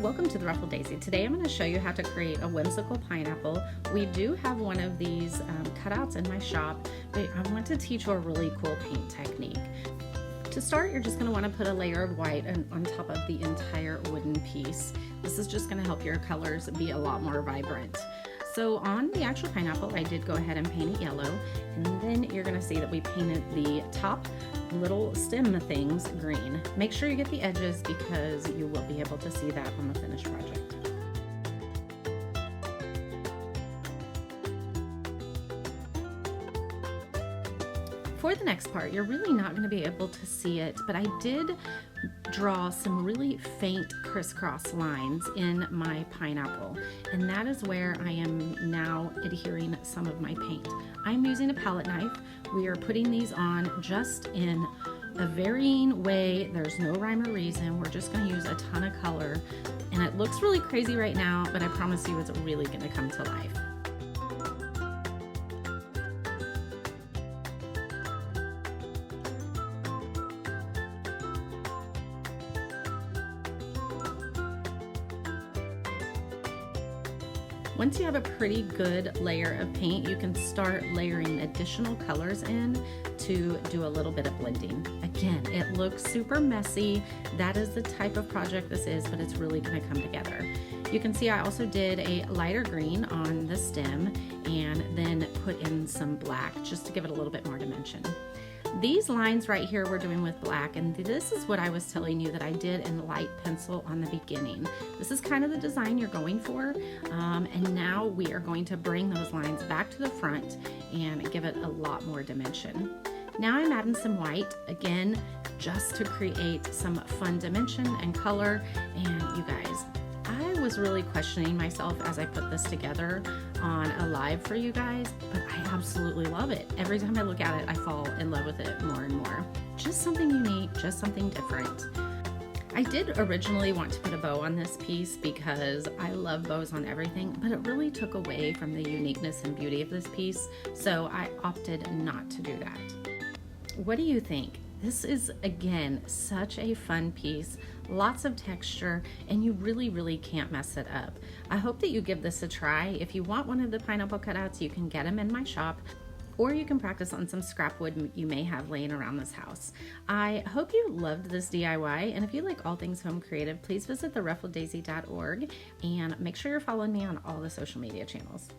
Welcome to the Ruffled Daisy. Today I'm going to show you how to create a whimsical pineapple. We do have one of these cutouts in my shop, but I want to teach you a really cool paint technique. To start, you're just going to want to put a layer of white on top of the entire wooden piece. This is just going to help your colors be a lot more vibrant. So on the actual pineapple, I did go ahead and paint it yellow, and then you're going to see that we painted the top little stem things green. Make sure you get the edges because you will be able to see that on the finished project. For the next part, you're really not going to be able to see it, but I did draw some really faint crisscross lines in my pineapple, and that is where I am now adhering some of my paint. I'm using a palette knife. We are putting these on just in a varying way. There's no rhyme or reason. We're just going to use a ton of color, and it looks really crazy right now, but I promise you it's really going to come to life. Once you have a pretty good layer of paint, you can start layering additional colors in to do a little bit of blending. Again, it looks super messy. That is the type of project this is, but it's really gonna come together. You can see I also did a lighter green on the stem and then put in some black just to give it a little bit more dimension. These lines right here we're doing with black, and this is what I was telling you that I did in light pencil on the beginning. This is kind of the design you're going for, and now we are going to bring those lines back to the front and give it a lot more dimension. Now I'm adding some white, again, just to create some fun dimension and color, and you guys, I was really questioning myself as I put this together on a live for you guys, but I absolutely love it. Every time I look at it, I fall in love with it more and more. Just something unique, just something different. I did originally want to put a bow on this piece because I love bows on everything, but it really took away from the uniqueness and beauty of this piece, so I opted not to do that. What do you think? This is, again, such a fun piece, lots of texture, and you really can't mess it up. I hope that you give this a try. If you want one of the pineapple cutouts, you can get them in my shop, or you can practice on some scrap wood you may have laying around this house. I hope you loved this DIY, and if you like all things home creative, please visit theruffleddaisy.org and make sure you're following me on all the social media channels.